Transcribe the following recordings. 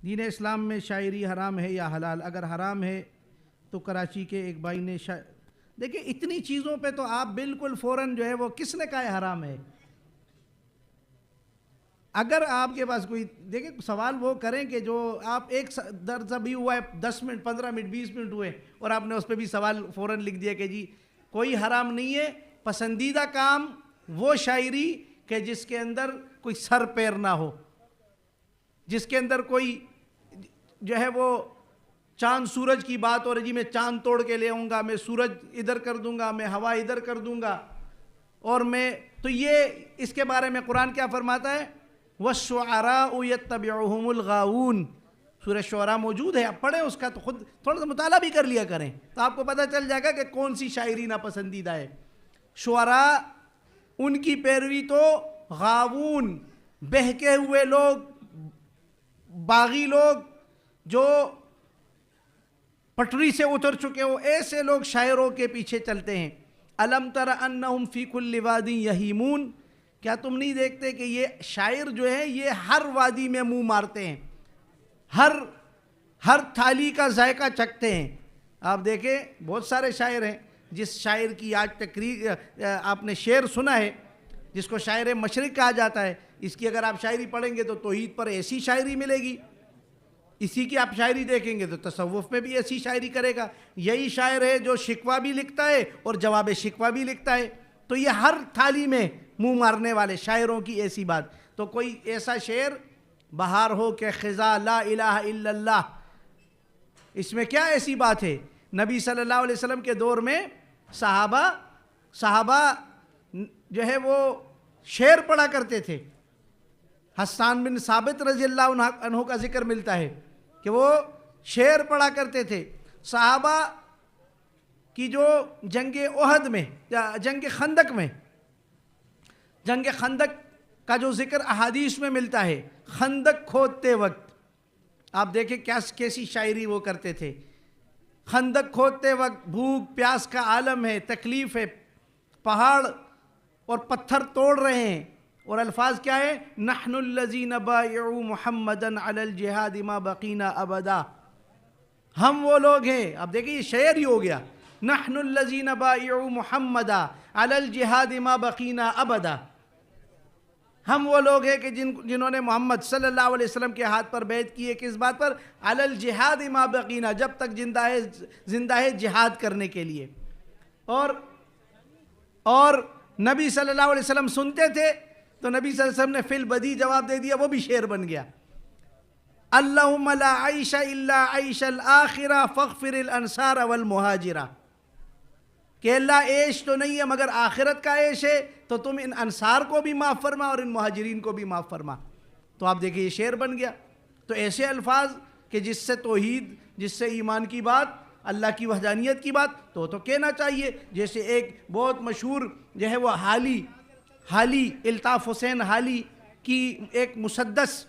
دین اسلام میں شاعری حرام ہے یا حلال؟ اگر حرام ہے تو کراچی کے ایک بھائی نے دیکھیں اتنی چیزوں پہ تو آپ بالکل فوراً جو ہے وہ کس نے کہا ہے حرام ہے؟ اگر آپ کے پاس کوئی دیکھیں سوال وہ کریں کہ جو آپ ایک درس بھی ہوا ہے 10 منٹ 15 منٹ 20 منٹ ہوئے اور آپ نے اس پہ بھی سوال فوراً لکھ دیا کہ جی کوئی حرام نہیں ہے، پسندیدہ کام وہ شاعری کہ جس کے اندر کوئی سر پیر نہ ہو، جس کے اندر کوئی جو ہے وہ چاند سورج کی بات ہو رہی، جی میں چاند توڑ کے لے آؤں گا، میں سورج ادھر کر دوں گا، میں ہوا ادھر کر دوں گا، اور میں تو یہ اس کے بارے میں قرآن کیا فرماتا ہے؟ وَالشُّعَرَاءُ يَتَّبِعُهُمُ الْغَاوُونَ، سورہ شعراء موجود ہے، آپ پڑھیں اس کا، تو خود تھوڑا سا مطالعہ بھی کر لیا کریں تو آپ کو پتہ چل جائے گا کہ کون سی شاعری ناپسندیدہ ہے۔ شعراء ان کی پیروی تو غاوون، بہکے ہوئے لوگ، باغی لوگ جو پٹری سے اتر چکے ہو، ایسے لوگ شاعروں کے پیچھے چلتے ہیں۔ الم تر انہم فی کل واد یہیمون، کیا تم نہیں دیکھتے کہ یہ شاعر جو ہیں یہ ہر وادی میں منہ مارتے ہیں، ہر تھالی کا ذائقہ چکھتے ہیں۔ آپ دیکھیں بہت سارے شاعر ہیں، جس شاعر کی آج تقریر آپ نے شعر سنا ہے جس کو شاعر مشرق کہا جاتا ہے، اس کی اگر آپ شاعری پڑھیں گے تو توحید پر ایسی شاعری ملے گی، اسی کی آپ شاعری دیکھیں گے تو تصوف میں بھی ایسی شاعری کرے گا۔ یہی شاعر ہے جو شکوہ بھی لکھتا ہے اور جواب شکوہ بھی لکھتا ہے، تو یہ ہر تھالی میں منہ مارنے والے شاعروں کی ایسی بات۔ تو کوئی ایسا شعر بہار ہو کہ خزاں لا الہ الا اللہ، اس میں کیا ایسی بات ہے؟ نبی صلی اللہ علیہ وسلم کے دور میں صحابہ جو ہے وہ شعر پڑھا کرتے تھے۔ حسان بن ثابت رضی اللہ عنہ کا ذکر ملتا ہے کہ وہ شعر پڑھا کرتے تھے۔ صحابہ کی جو جنگ احد میں، جنگ خندق کا جو ذکر احادیث میں ملتا ہے، خندق کھودتے وقت آپ دیکھیں کیسی شاعری وہ کرتے تھے۔ خندق کھودتے وقت بھوک پیاس کا عالم ہے، تکلیف ہے، پہاڑ اور پتھر توڑ رہے ہیں، اور الفاظ کیا ہے؟ نحن الذین بایعوا محمدا علی الجہاد ما بقینا ابدا، ہم وہ لوگ ہیں۔ اب دیکھیں یہ شعر ہی ہو گیا، نحن الذین بایعوا محمدا علی الجہاد ما بقینا ابدا، ہم وہ لوگ ہیں کہ جنہوں نے محمد صلی اللہ علیہ وسلم کے ہاتھ پر بیعت کی ہے، کس بات پر؟ علی الجہاد ما بقینا، جب تک زندہ ہے جہاد کرنے کے لیے۔ اور نبی صلی اللہ علیہ وسلم سنتے تھے تو نبی صلی اللہ علیہ وسلم نے فی البدی جواب دے دیا، وہ بھی شعر بن گیا۔ اللہم لا عیش الا عیش الآخرہ فاغفر الانصار والمہاجرہ، کہ اللہ عیش تو نہیں ہے مگر آخرت کا عیش ہے، تو تم ان انصار کو بھی معاف فرما اور ان مہاجرین کو بھی معاف فرما۔ تو آپ دیکھیں یہ شعر بن گیا۔ تو ایسے الفاظ کہ جس سے توحید، جس سے ایمان کی بات، اللہ کی وحدانیت کی بات تو کہنا چاہیے۔ جیسے ایک بہت مشہور جو ہے وہ حالی الطاف حسین حالی کی ایک مسدس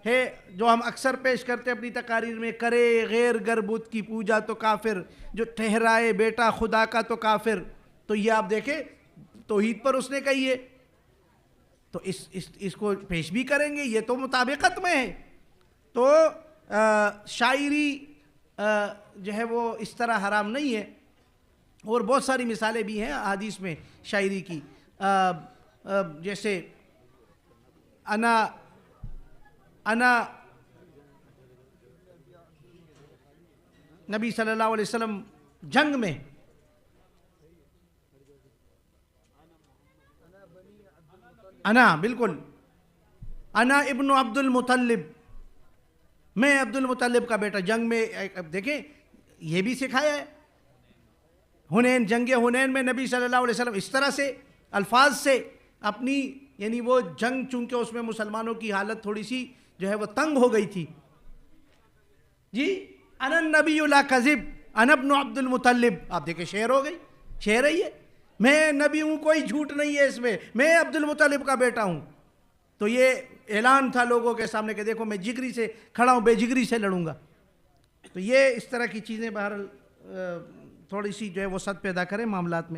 ہے جو ہم اکثر پیش کرتے اپنی تقاریر میں، کرے غیر گر بت کی پوجا تو کافر، جو ٹھہرائے بیٹا خدا کا تو کافر۔ تو یہ آپ دیکھیں توحید پر اس نے کہی ہے، تو اس کو پیش بھی کریں گے، یہ تو مطابقت میں ہے۔ تو شاعری جو ہے وہ اس طرح حرام نہیں ہے، اور بہت ساری مثالیں بھی ہیں احادیث میں شاعری کی، جیسے انا نبی صلی اللہ علیہ وسلم جنگ میں بالکل انا ابن عبد المطلب، میں عبد المطلب کا بیٹا، جنگ میں دیکھیں یہ بھی سکھایا ہے۔ جنگ حنین میں نبی صلی اللہ علیہ وسلم اس طرح سے الفاظ سے اپنی، یعنی وہ جنگ چونکہ اس میں مسلمانوں کی حالت تھوڑی سی جو ہے وہ تنگ ہو گئی تھی، جی انا النبی لا کذب انا ابن عبد المطلب، آپ دیکھیں شعر ہو گئی، شعر ہے یہ، میں نبی ہوں کوئی جھوٹ نہیں ہے اس میں عبد المطلب کا بیٹا ہوں۔ تو یہ اعلان تھا لوگوں کے سامنے کہ دیکھو میں جگری سے کھڑا ہوں، بے جگری سے لڑوں گا۔ تو یہ اس طرح کی چیزیں بہرحال تھوڑی سی جو ہے وہ سد پیدا کریں معاملات میں۔